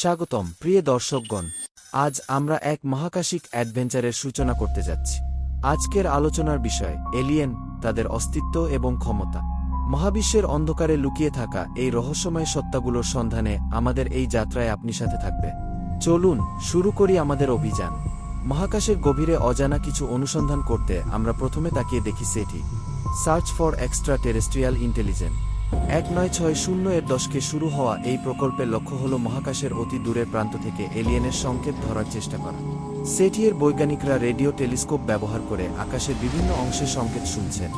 স্বাগতম প্রিয় দর্শকগণ। আজ আমরা এক মহাকাশিক অ্যাডভেঞ্চারের সূচনা করতে যাচ্ছি। আজকের আলোচনার বিষয় এলিয়েন, তাদের অস্তিত্ব এবং ক্ষমতা। মহাবিশ্বের অন্ধকারে লুকিয়ে থাকা এই রহস্যময় সত্তাগুলোর সন্ধানে আমাদের এই যাত্রায় আপনি সাথে থাকবে। চলুন শুরু করি আমাদের অভিযান। মহাকাশের গভীরে অজানা কিছু অনুসন্ধান করতে আমরা প্রথমে তাকিয়ে দেখি সেটি search for extra terrestrial intelligence 1960 এর দশকে শুরু হওয়া এই প্রকল্পের লক্ষ্য হল মহাকাশের অতি দূরের প্রান্ত থেকে এলিয়েনের সংকেত ধরার চেষ্টা করা। সেটির বৈজ্ঞানিকরা রেডিও টেলিস্কোপ ব্যবহার করে আকাশের বিভিন্ন অংশের সংকেত শুনছেন,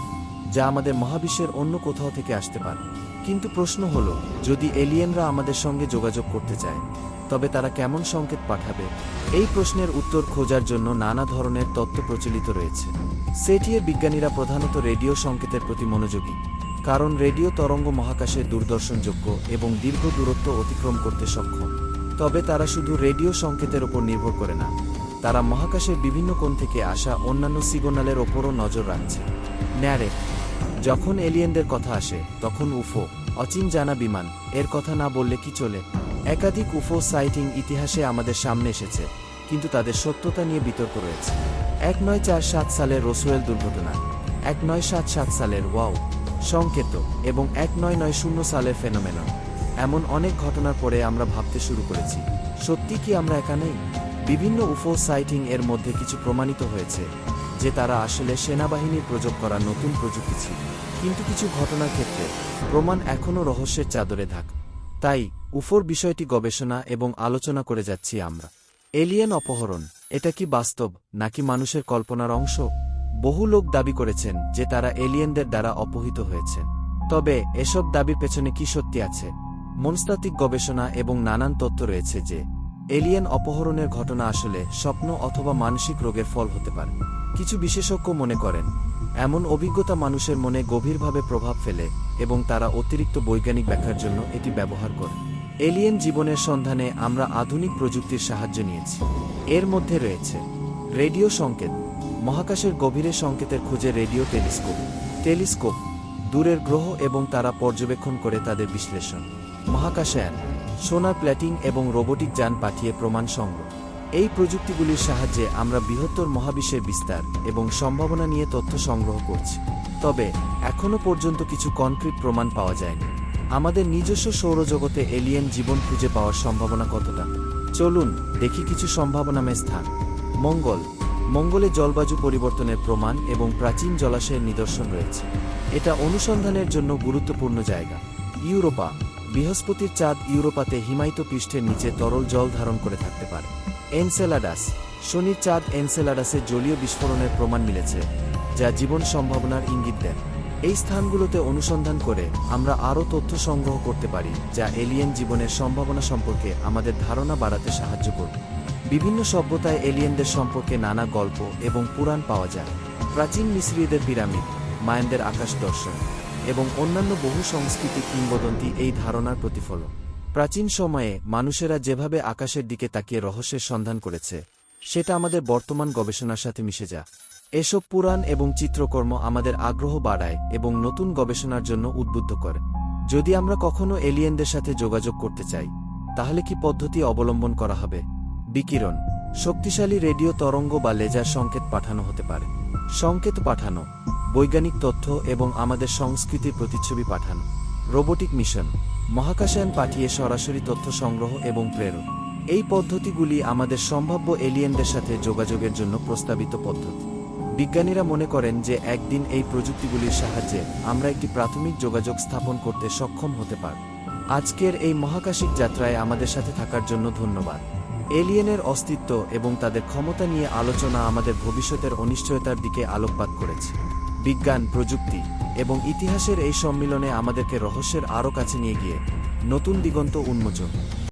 যা আমাদের মহাবিশ্বের অন্য কোথাও থেকে আসতে পারে। কিন্তু প্রশ্ন হল, যদি এলিয়েনরা আমাদের সঙ্গে যোগাযোগ করতে চায়, তবে তারা কেমন সংকেত পাঠাবে? এই প্রশ্নের উত্তর খোঁজার জন্য নানা ধরনের তত্ত্ব প্রচলিত রয়েছে। সেটির বিজ্ঞানীরা প্রধানত রেডিও সংকেতের প্রতি মনোযোগী, কারণ রেডিও তরঙ্গ মহাকাশে দূরদর্শনযোগ্য এবং দীর্ঘ দূরত্ব অতিক্রম করতে সক্ষম। তবে তারা শুধু রেডিও সংকেতের ওপর নির্ভর করে না, তারা মহাকাশের বিভিন্ন কোণ থেকে আসা অন্যান্য সিগন্যালের ওপরও নজর রাখছে। ন্যারে, যখন এলিয়েনদের কথা আসে, তখন উফো, অচিন জানা বিমান, এর কথা না বললে কি চলে? একাধিক উফো সাইটিং ইতিহাসে আমাদের সামনে এসেছে, কিন্তু তাদের সত্যতা নিয়ে বিতর্ক রয়েছে। 1947 সালের রসওয়েল দুর্ঘটনা, 1977 সালের ওয়াও সংকেত এবং 1990 সালের ফেনোমেনন, এমন অনেক ঘটনার পরে আমরা ভাবতে শুরু করেছি, সত্যি কি আমরা একা নেই? বিভিন্ন উফো সাইটিং এর মধ্যে কিছু প্রমাণিত হয়েছে যে তারা আসলে সেনাবাহিনীর প্রযোগ করা নতুন প্রযুক্তি ছিল, কিন্তু কিছু ঘটনার ক্ষেত্রে প্রমাণ এখনও রহস্যের চাদরে ঢাকা। তাই উফোর বিষয়টি গবেষণা এবং আলোচনা করে যাচ্ছি আমরা। এলিয়েন অপহরণ, এটা কি বাস্তব নাকি মানুষের কল্পনার অংশ? বহু লোক দাবি করেছেন যে তারা এলিয়েনদের দ্বারা অপহৃত হয়েছে। তবে এসব দাবির পেছনে কি সত্যি আছে? মনস্তাত্ত্বিক গবেষণা এবং নানান তথ্য রয়েছে যে এলিয়েন অপহরণের ঘটনা আসলে স্বপ্ন অথবা মানসিক রোগের ফল হতে পারে। কিছু বিশেষজ্ঞ মনে করেন এমন অভিজ্ঞতা মানুষের মনে গভীরভাবে প্রভাব ফেলে এবং তারা অতিরিক্ত বৈজ্ঞানিক ব্যাখ্যার জন্য এটি ব্যবহার করে। এলিয়েন জীবনের সন্ধানে আমরা আধুনিক প্রযুক্তির সাহায্য নিয়েছি। এর মধ্যে রয়েছে রেডিও সংকেত, মহাকাশের গভীরে সংকেতের খোঁজে রেডিও টেলিস্কোপ দূরের গ্রহ এবং তারা পর্যবেক্ষণ করে তাদের বিশ্লেষণ, মহাকাশযান, সোনার প্ল্যাটিং এবং রোবোটিক যান পাঠিয়ে প্রমাণ সংগ্রহ। এই প্রযুক্তিগুলির সাহায্যে আমরা বৃহত্তর মহাবিশ্বের বিস্তার এবং সম্ভাবনা নিয়ে তথ্য সংগ্রহ করছি। তবে এখনও পর্যন্ত কিছু কনক্রিট প্রমাণ পাওয়া যায়নি। আমাদের নিজস্ব সৌরজগতে এলিয়েন জীবন খুঁজে পাওয়ার সম্ভাবনা কতটা? চলুন দেখি কিছু সম্ভাবনাময় স্থান। মঙ্গলে জলবায়ু পরিবর্তনের প্রমাণ এবং প্রাচীন জলাশয়ের নিদর্শন রয়েছে। এটা অনুসন্ধানের জন্য গুরুত্বপূর্ণ জায়গা। ইউরোপা, বৃহস্পতির চাঁদ ইউরোপাতে হিমায়িত পৃষ্ঠের নিচে তরল জল ধারণ করে থাকতে পারে। এনসেলাডাস, শনির চাঁদ এনসেলাডাসে জলীয় বিস্ফোরণের প্রমাণ মিলেছে, যা জীবন সম্ভাবনার ইঙ্গিত দেয়। এই স্থানগুলোতে অনুসন্ধান করে আমরা আরও তথ্য সংগ্রহ করতে পারি, যা এলিয়েন জীবনের সম্ভাবনা সম্পর্কে আমাদের ধারণা বাড়াতে সাহায্য করবে। বিভিন্ন সভ্যতায় এলিয়েনদের সম্পর্কে নানা গল্প এবং পুরাণ পাওয়া যায়। প্রাচীন মিশরীয়দের পিরামিড, মায়ানদের আকাশ দর্শন এবং অন্যান্য বহু সাংস্কৃতিক কিংবদন্তি এই ধারণার প্রতিফলন। প্রাচীন সময়ে মানুষেরা যেভাবে আকাশের দিকে তাকিয়ে রহস্যের সন্ধান করেছে, সেটা আমাদের বর্তমান গবেষণার সাথে মিশে যায়। এসব পুরাণ এবং চিত্রকর্ম আমাদের আগ্রহ বাড়ায় এবং নতুন গবেষণার জন্য উদ্বুদ্ধ করে। যদি আমরা কখনো এলিয়েনদের সাথে যোগাযোগ করতে চাই, তাহলে কি পদ্ধতি অবলম্বন করা হবে? বিকিরণ, শক্তিশালী রেডিও তরঙ্গ বা লেজার সংকেত পাঠানো হতে পারে। সংকেত পাঠানো, বৈজ্ঞানিক তথ্য এবং আমাদের সংস্কৃতির প্রতিচ্ছবি পাঠানো। রোবোটিক মিশন, মহাকাশযান পাঠিয়ে সরাসরি তথ্য সংগ্রহ এবং প্রেরণ। এই পদ্ধতিগুলি আমাদের সম্ভাব্য এলিয়েনদের সাথে যোগাযোগের জন্য প্রস্তাবিত পদ্ধতি। বিজ্ঞানীরা মনে করেন যে একদিন এই প্রযুক্তিগুলির সাহায্যে আমরা একটি প্রাথমিক যোগাযোগ স্থাপন করতে সক্ষম হতে পারব। আজকের এই মহাকাশিক যাত্রায় আমাদের সাথে থাকার জন্য ধন্যবাদ। এলিয়েনের অস্তিত্ব এবং তাদের ক্ষমতা নিয়ে আলোচনা আমাদের ভবিষ্যতের অনিশ্চয়তার দিকে আলোকপাত করেছে। বিজ্ঞান, প্রযুক্তি এবং ইতিহাসের এই সম্মিলনে আমাদেরকে রহস্যের আরও কাছে নিয়ে গিয়ে নতুন দিগন্ত উন্মোচন